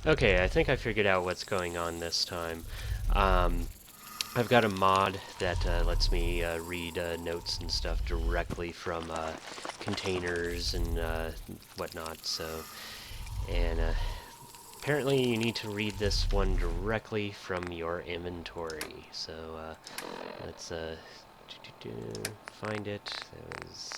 Okay, I think I figured out what's going on this time. Um, I've got a mod that lets me read notes and stuff directly from containers and whatnot. So, and apparently you need to read this one directly from your inventory. So let's find it. That was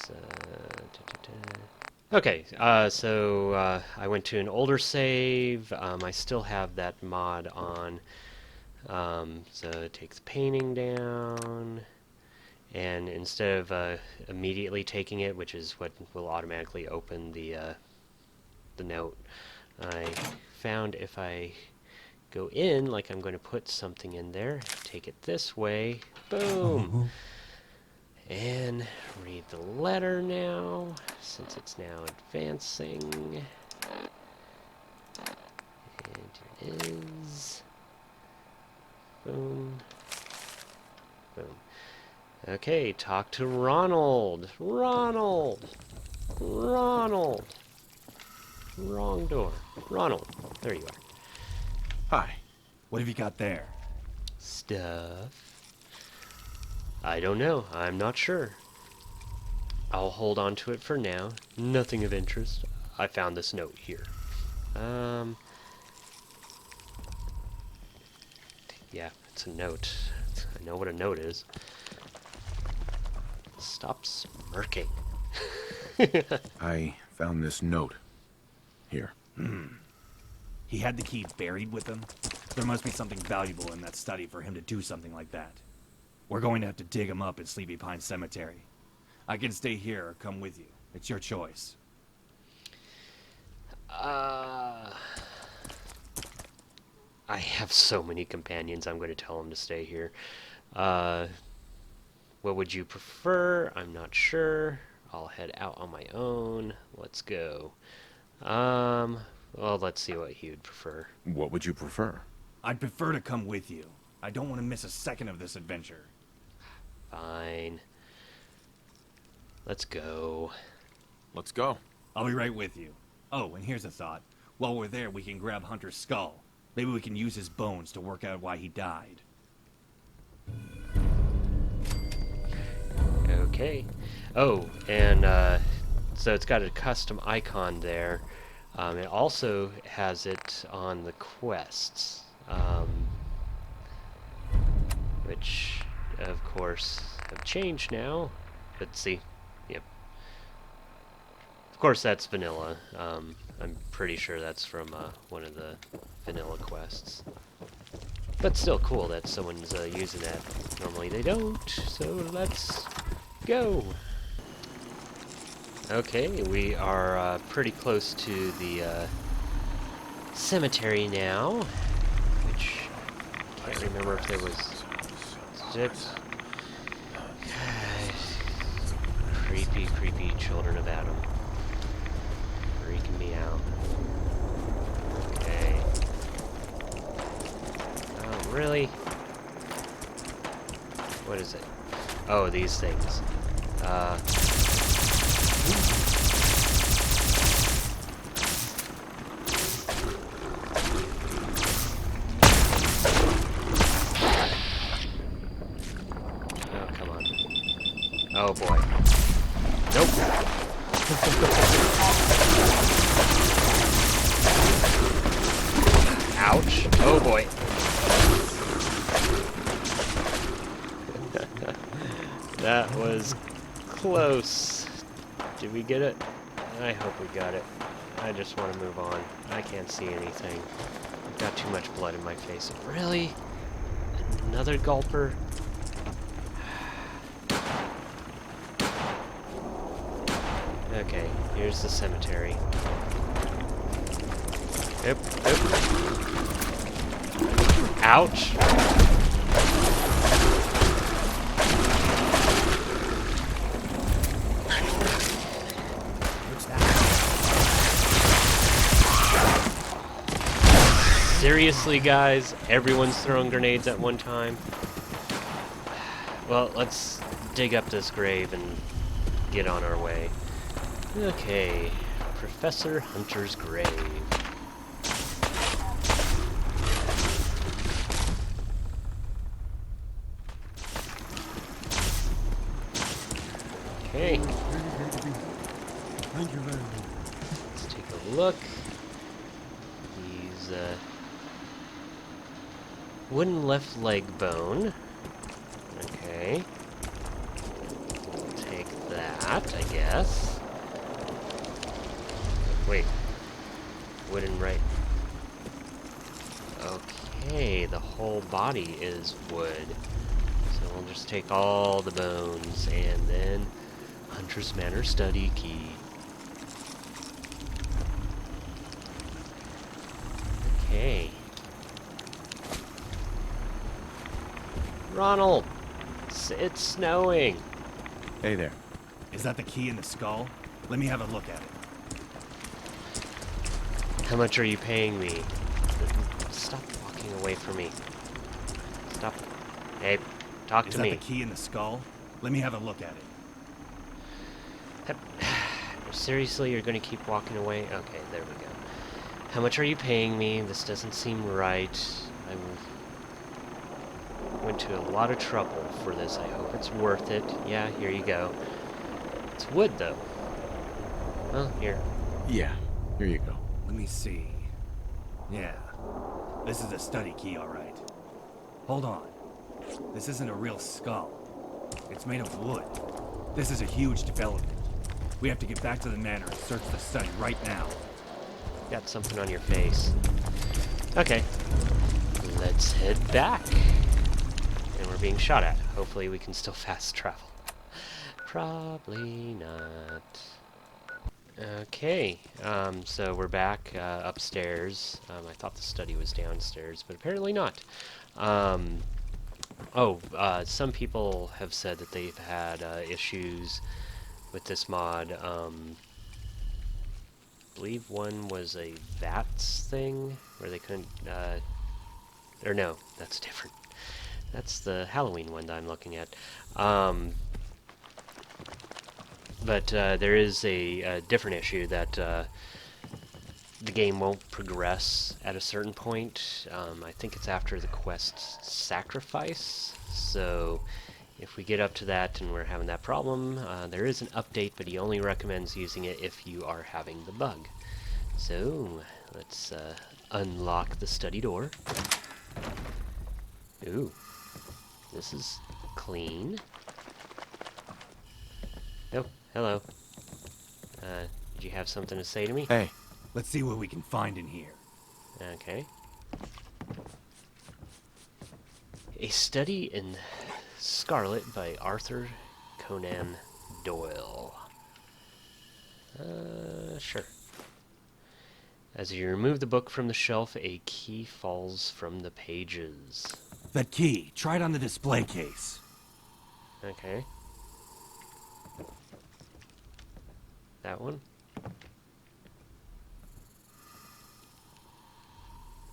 okay, so I went to an older save. I still have that mod on. So it takes painting down, and instead of immediately taking it, which is what will automatically open the note, I found if I go in, like I'm going to put something in there, take it this way, boom, and read the letter now, since it's now advancing. And it is. Boom. Boom. Okay, talk to Ronald. Ronald! Ronald! Wrong door. Ronald, there you are. Hi. What have you got there? Stuff. I don't know. I'm not sure. I'll hold on to it for now. Nothing of interest. I found this note here. Yeah, it's a note. I know what a note is. Stop smirking. I found this note. Here. He had the key buried with him? There must be something valuable in that study for him to do something like that. We're going to have to dig him up in Sleepy Pine Cemetery. I can stay here or come with you. It's your choice. I have so many companions, I'm going to tell them to stay here. What would you prefer? I'm not sure. I'll head out on my own. Let's go. Well, let's see what he would prefer. What would you prefer? I'd prefer to come with you. I don't want to miss a second of this adventure. Fine. Let's go. Let's go. I'll be right with you. Oh, and here's a thought. While we're there, we can grab Hunter's skull. Maybe we can use his bones to work out why he died. Okay. Oh, and so it's got a custom icon there. It also has it on the quests, which, of course, have changed now. But see, yep. Of course, that's vanilla. I'm pretty sure that's from one of the vanilla quests. But still cool that someone's using that. Normally they don't, so let's go. Okay, we are pretty close to the cemetery now, which I can't remember if there was six. Creepy, creepy children of Adam. Freaking me out. Okay. Oh, really? What is it? Oh, these things. Oh, come on. Oh, boy. Nope. Ouch. Oh, boy. That was close. Did we get it? I hope we got it. I just want to move on. I can't see anything. I've got too much blood in my face. Really? Another gulper? Okay, here's the cemetery. Yep, yep. Ouch! Seriously, guys? Everyone's throwing grenades at one time? Well, let's dig up this grave and get on our way. Okay, Professor Hunter's grave. look. He's wooden left leg bone. Okay. We'll take that, I guess. Wait. Wooden right. Okay, the whole body is wood. So we'll just take all the bones and then Huntress Manor study key. Okay. Ronald! It's snowing! Hey there. Is that the key in the skull? Let me have a look at it. How much are you paying me? Stop walking away from me. Stop. Hey, talk to me. Is that the key in the skull? Let me have a look at it. Seriously, you're gonna keep walking away? Okay, there we go. How much are you paying me? This doesn't seem right. I went to a lot of trouble for this. I hope it's worth it. Yeah, here you go. It's wood, though. Well, here. Yeah, here you go. Let me see. Yeah. This is a study key, all right. Hold on. This isn't a real skull. It's made of wood. This is a huge development. We have to get back to the manor and search the study right now. Got something on your face. Okay. Let's head back. And we're being shot at. Hopefully we can still fast travel. Probably not. Okay, so we're back upstairs. I thought the study was downstairs, but apparently not. Some people have said that they've had issues with this mod. I believe one was a VATS thing, where they couldn't, or no, that's different. That's the Halloween one that I'm looking at. But there is a different issue that the game won't progress at a certain point. I think it's after the quest Sacrifice. So if we get up to that and we're having that problem, there is an update, but he only recommends using it if you are having the bug. So let's unlock the study door. Ooh, this is clean. Oh, hello. Did you have something to say to me? Hey. Let's see what we can find in here. Okay. A Study in Scarlet by Arthur Conan Doyle. Sure. As you remove the book from the shelf, a key falls from the pages. That key. Try it on the display case. Okay. That one?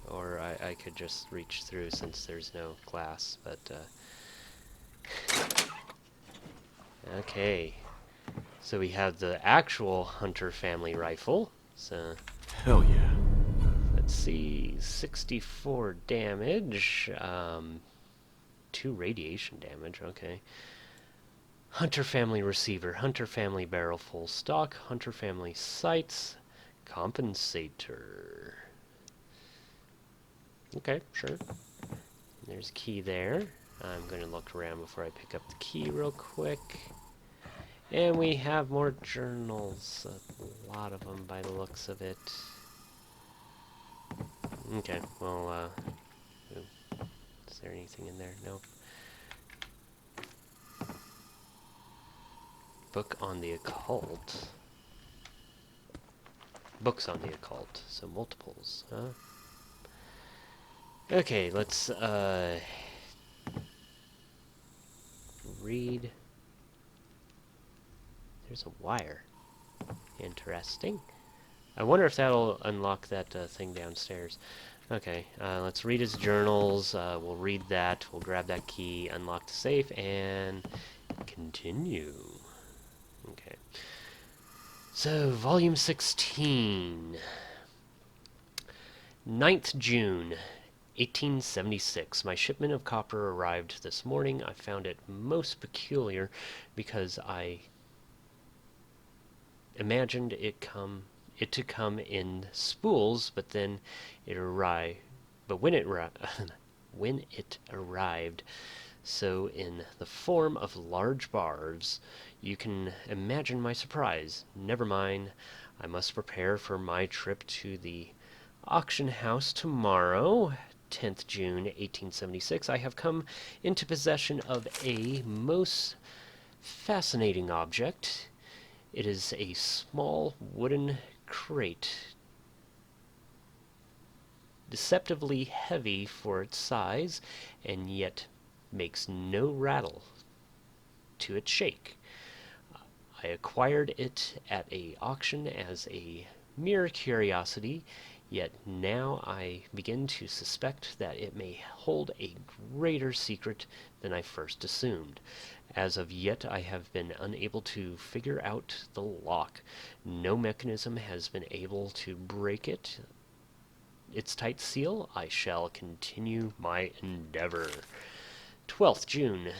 Or I could just reach through since there's no glass, but okay. So we have the actual Hunter family rifle. So Hell yeah. let's see, 64 damage, 2 radiation damage, okay. Hunter family receiver, Hunter family barrel full stock, Hunter family sights, compensator. Okay, sure. There's a key there. I'm going to look around before I pick up the key real quick. And we have more journals, a lot of them by the looks of it. Okay, well, is there anything in there? Nope. Book on the occult. Books on the occult, so multiples, huh? Okay, let's, read. There's a wire. Interesting. I wonder if that'll unlock that thing downstairs. Okay, let's read his journals. We'll read that. We'll grab that key, unlock the safe, and continue. Okay. So, Volume 16. 9th June, 1876. My shipment of copper arrived this morning. I found it most peculiar because I imagined it it to come in spools, but then it arrived. But when it arrived, so in the form of large bars, you can imagine my surprise. Never mind, I must prepare for my trip to the auction house tomorrow. 10th June 1876. I have come into possession of a most fascinating object. It is a small wooden crate, deceptively heavy for its size, and yet makes no rattle to its shake. I acquired it at a auction as a mere curiosity, yet now I begin to suspect that it may hold a greater secret than I first assumed. As of yet, I have been unable to figure out the lock. No mechanism has been able to break its tight seal. I shall continue my endeavor. 12th June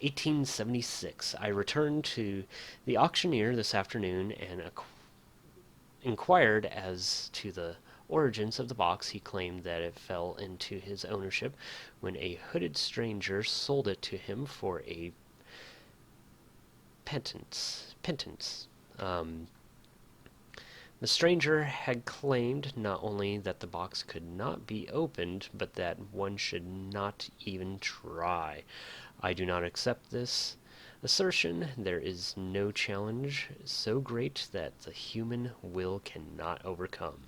1876. I returned to the auctioneer this afternoon and inquired as to the origins of the box. He claimed that it fell into his ownership when a hooded stranger sold it to him for a pittance. The stranger had claimed not only that the box could not be opened, but that one should not even try. I do not accept this assertion. There is no challenge so great that the human will cannot overcome.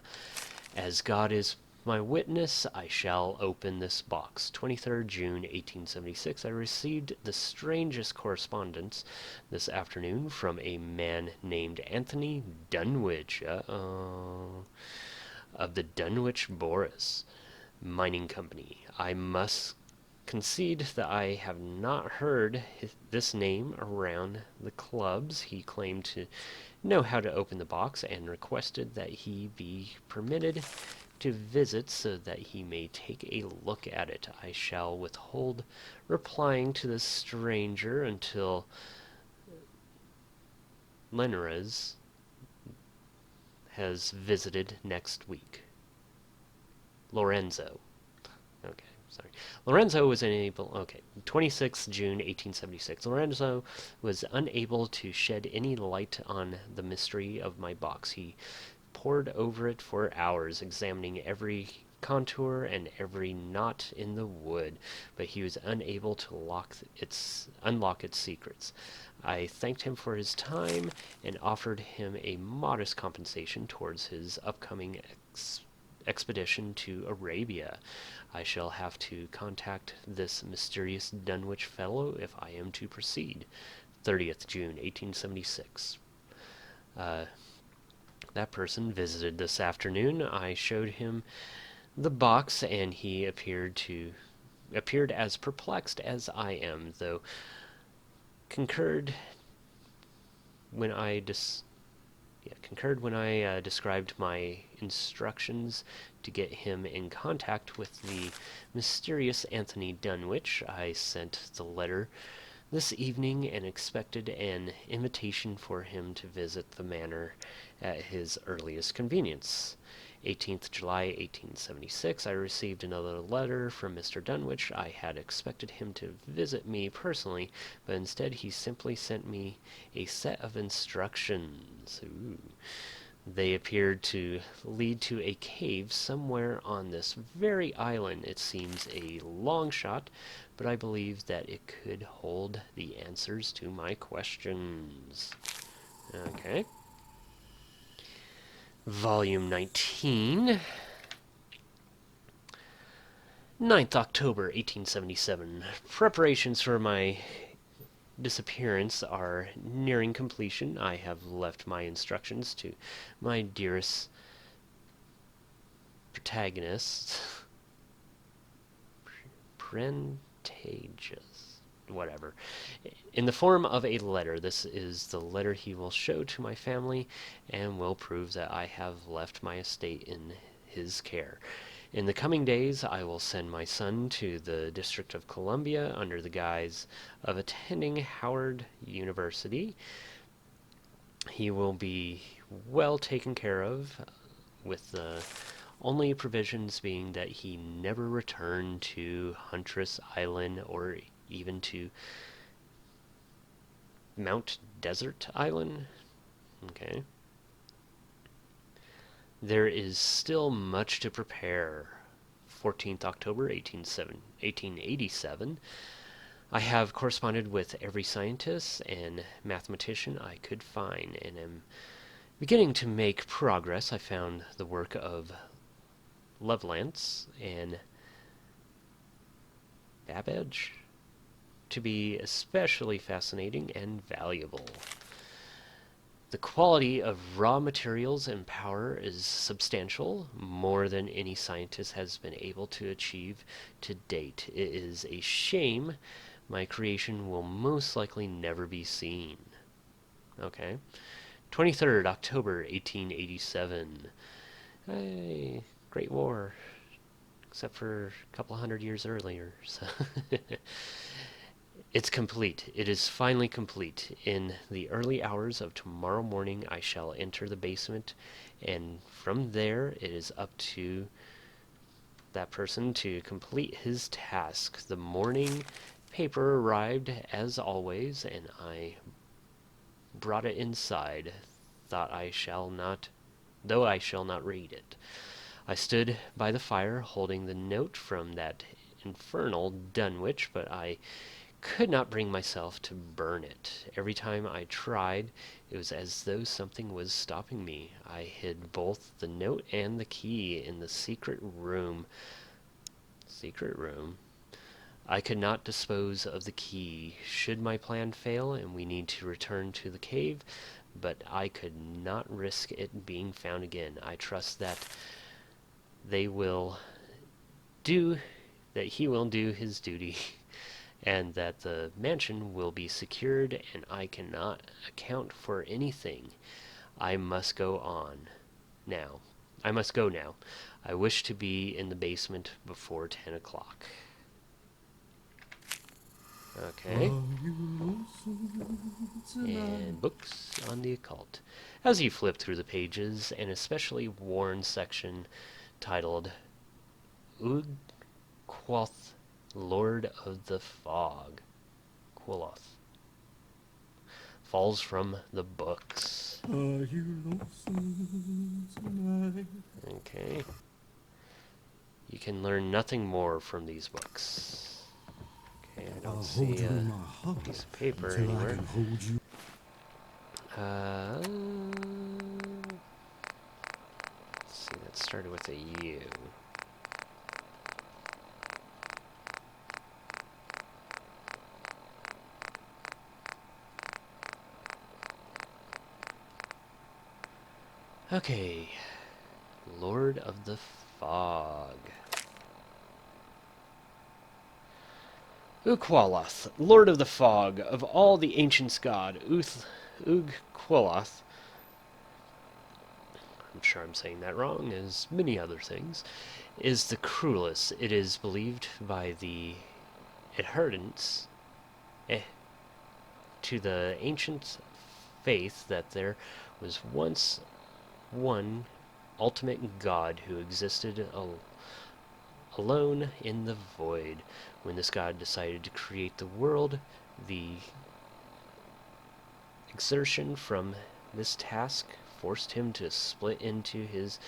As God is my witness, I shall open this box. 23rd June 1876. I received the strangest correspondence this afternoon from a man named Anthony Dunwich, of the Dunwich Boris Mining Company. I must concede that I have not heard this name around the clubs. He claimed to know how to open the box and requested that he be permitted to visit so that he may take a look at it. I shall withhold replying to the stranger until Lenarez has visited next week. Lorenzo. Okay, sorry. Lorenzo was unable. Okay, 26th June 1876. Lorenzo was unable to shed any light on the mystery of my box. He pored over it for hours, examining every contour and every knot in the wood, but he was unable to unlock its secrets. I thanked him for his time and offered him a modest compensation towards his upcoming expedition to Arabia. I shall have to contact this mysterious Dunwich fellow if I am to proceed. 30th June 1876. That person visited this afternoon. I showed him the box, and he appeared as perplexed as I am, though concurred when I described my instructions to get him in contact with the mysterious Anthony Dunwich. I sent the letter this evening and expected an invitation for him to visit the manor at his earliest convenience. 18th July 1876. I received another letter from Mr. Dunwich. I had expected him to visit me personally, but instead he simply sent me a set of instructions. Ooh. They appeared to lead to a cave somewhere on this very island. It seems a long shot, but I believe that it could hold the answers to my questions. Okay. Volume 19. 9th October 1877. Preparations for my disappearance are nearing completion. I have left my instructions to my dearest protagonist, Prentagious, whatever, in the form of a letter. This is the letter he will show to my family and will prove that I have left my estate in his care. In the coming days, I will send my son to the District of Columbia under the guise of attending Howard University. He will be well taken care of, with the only provisions being that he never return to Huntress Island or even to Mount Desert Island. Okay. There is still much to prepare. 14th October 1887. I have corresponded with every scientist and mathematician I could find, and am beginning to make progress. I found the work of Lovelace and Babbage to be especially fascinating and valuable. The quality of raw materials and power is substantial, more than any scientist has been able to achieve to date. It is a shame my creation will most likely never be seen. Okay. 23rd October 1887. Hey, Great War. Except for a couple hundred years earlier. So it's complete. It is finally complete. In the early hours of tomorrow morning, I shall enter the basement, and from there, it is up to that person to complete his task. The morning paper arrived as always, and I brought it inside. Though I shall not read it. I stood by the fire holding the note from that infernal Dunwich, but I could not bring myself to burn it. Every time I tried, it was as though something was stopping me. I hid both the note and the key in the secret room. Secret room? I could not dispose of the key should my plan fail and we need to return to the cave, but I could not risk it being found again. I trust that he will do his duty, and that the mansion will be secured, and I cannot account for anything. I must go now. I wish to be in the basement before 10 o'clock. Okay. And books on the occult. As you flip through the pages, an especially worn section titled Quoth Lord of the Fog, Quoloth, falls from the books. Okay. You can learn nothing more from these books. Okay, I don't see a piece of paper anywhere. Let's see, that started with a U. Okay, Lord of the Fog. Uqaloth, Lord of the Fog, of all the ancients god, Uqaloth, I'm sure I'm saying that wrong, as many other things, is the cruelest. It is believed by the adherents to the ancient faith that there was once one ultimate god who existed alone in the void. When this god decided to create the world, the exertion from this task forced him to split into his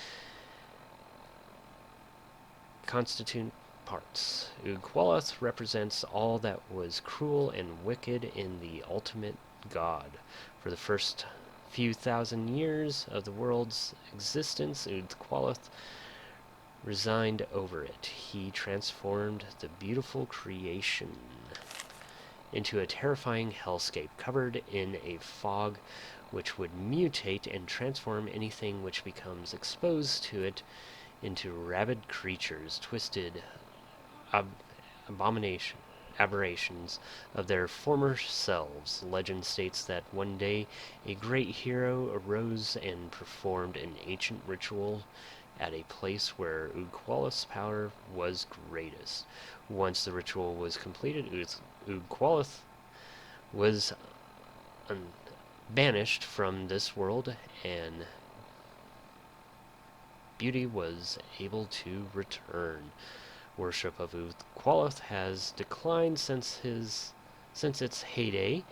constituent parts. Uqaloth represents all that was cruel and wicked in the ultimate god. For the first few thousand years of the world's existence, Uqaloth resigned over it. He transformed the beautiful creation into a terrifying hellscape covered in a fog which would mutate and transform anything which becomes exposed to it into rabid creatures, twisted aberrations of their former selves. Legend states that one day a great hero arose and performed an ancient ritual at a place where Uqaloth's power was greatest. Once the ritual was completed, Uqaloth was banished from this world, and beauty was able to return. Worship of Uthqualoth has declined since its heyday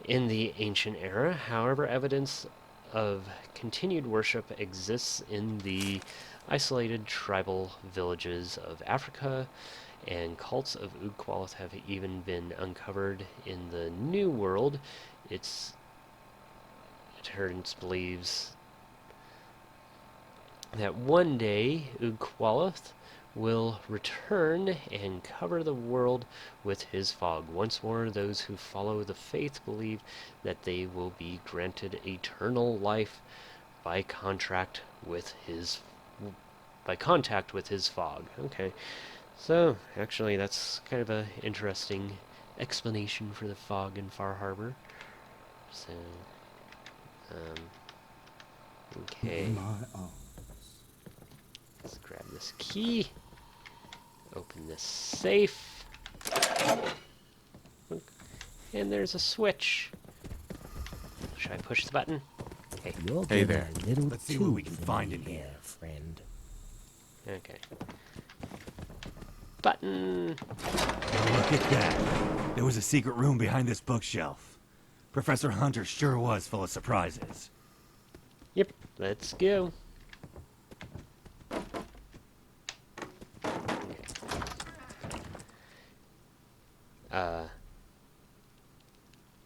in the ancient era. However, evidence of continued worship exists in the isolated tribal villages of Africa, and cults of Uthqualoth have even been uncovered in the New World. Its adherents believes that one day Uthqualoth will return and cover the world with his fog. Once more, those who follow the faith believe that they will be granted eternal life by contact with his fog. Okay, so actually, that's kind of an interesting explanation for the fog in Far Harbor. So, okay. Let's grab this key. Open this safe. And there's a switch. Should I push the button? Okay. Hey there. Let's see what we can find in here, friend. Okay. Button. Look at that. There was a secret room behind this bookshelf. Professor Hunter sure was full of surprises. Yep, let's go.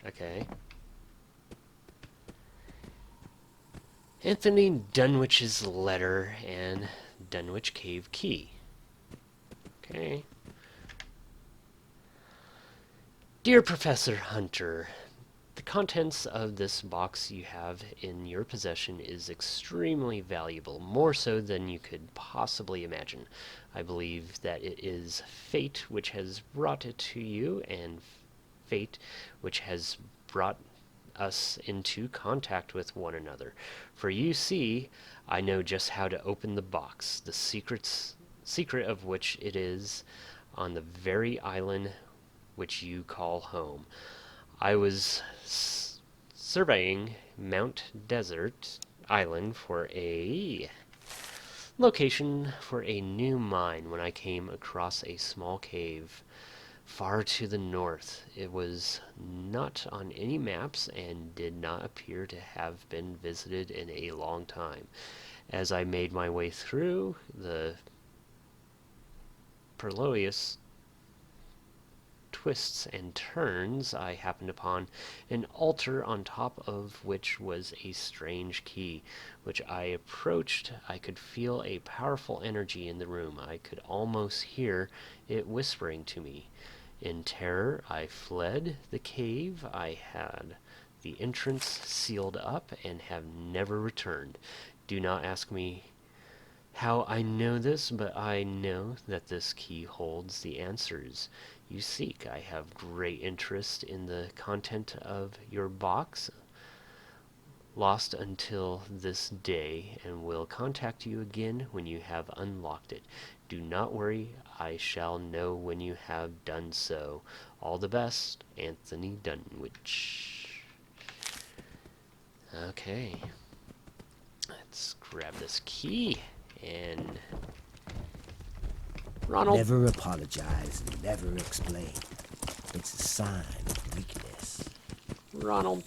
Okay. Anthony Dunwich's letter and Dunwich Cave key. Okay. Dear Professor Hunter, the contents of this box you have in your possession is extremely valuable, more so than you could possibly imagine. I believe that it is fate which has brought it to you, and fate which has brought us into contact with one another. For you see, I know just how to open the box, the secret of which it is on the very island which you call home. I was surveying Mount Desert Island for a location for a new mine when I came across a small cave far to the north. It was not on any maps and did not appear to have been visited in a long time. As I made my way through the perilous twists and turns, I happened upon an altar on top of which was a strange key. Which I approached, I could feel a powerful energy in the room. I could almost hear it whispering to me. In terror, I fled the cave. I had the entrance sealed up and have never returned. Do not ask me how I know this, but I know that this key holds the answers you seek. I have great interest in the content of your box, lost until this day, and will contact you again when you have unlocked it. Do not worry, I shall know when you have done so. All the best, Anthony Dunwich. Okay. Let's grab this key and Ronald. Never apologize and never explain. It's a sign of weakness. Ronald.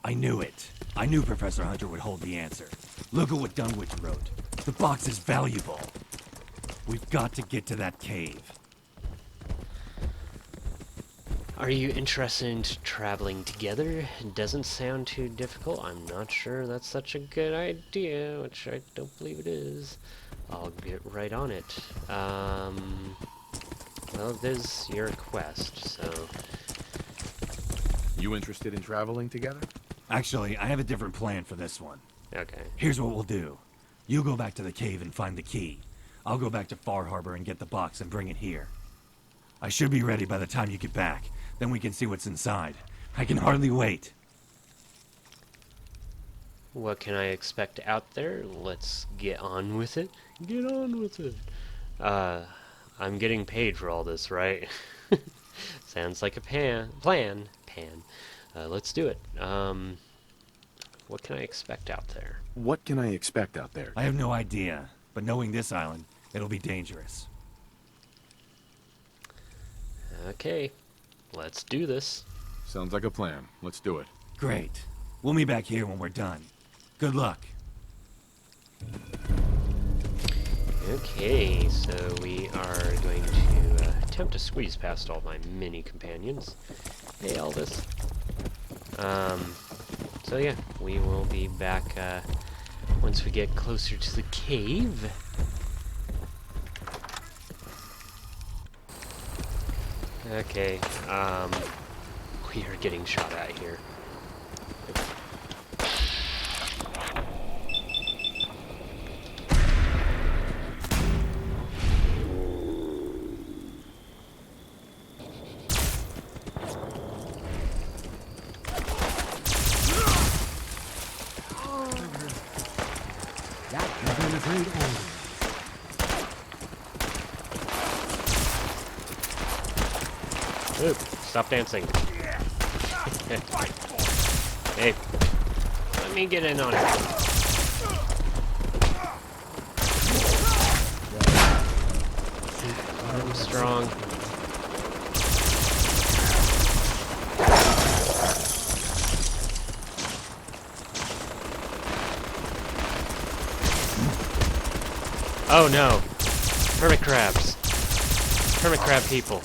I knew it. I knew Professor Hunter would hold the answer. Look at what Dunwich wrote. The box is valuable. We've got to get to that cave. Are you interested in traveling together? It doesn't sound too difficult. I'm not sure that's such a good idea, which I don't believe it is. I'll get right on it. Well, there's your quest, so... You interested in traveling together? Actually, I have a different plan for this one. Okay. Here's what we'll do. You go back to the cave and find the key. I'll go back to Far Harbor and get the box and bring it here. I should be ready by the time you get back. Then we can see what's inside. I can hardly wait. what can I expect out there? Let's get on with it. Get on with it. I'm getting paid for all this, right? Sounds like a plan. Let's do it. What can I expect out there? What can I expect out there? I have no idea, but knowing this island, it'll be dangerous. Okay, let's do this. Sounds like a plan. Let's do it. Great. We'll meet back here when we're done. Good luck. Okay, so we are going to attempt to squeeze past all my mini companions. Hey, Elvis. So yeah, we will be back once we get closer to the cave. Okay, we are getting shot at here. That has been a great order. Oop, stop dancing. Hey, let me get in on it. I'm strong. Oh no! Hermit crabs. Hermit crab people.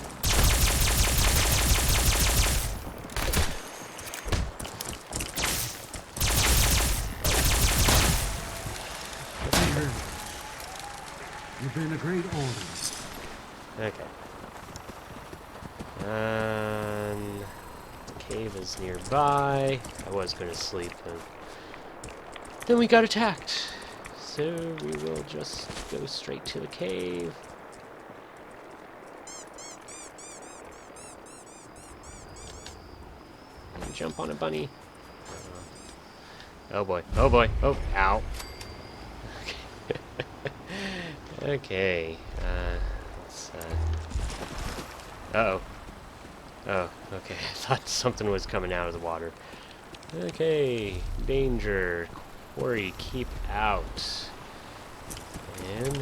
You've been a great order. Okay. And the cave is nearby. I was going to sleep, but then we got attacked. So we will just go straight to the cave. And jump on a bunny. Oh boy. Oh boy. Oh, ow. Okay. Let's, uh-oh. Oh, okay. I thought something was coming out of the water. Okay. Danger. Quarry, keep out. And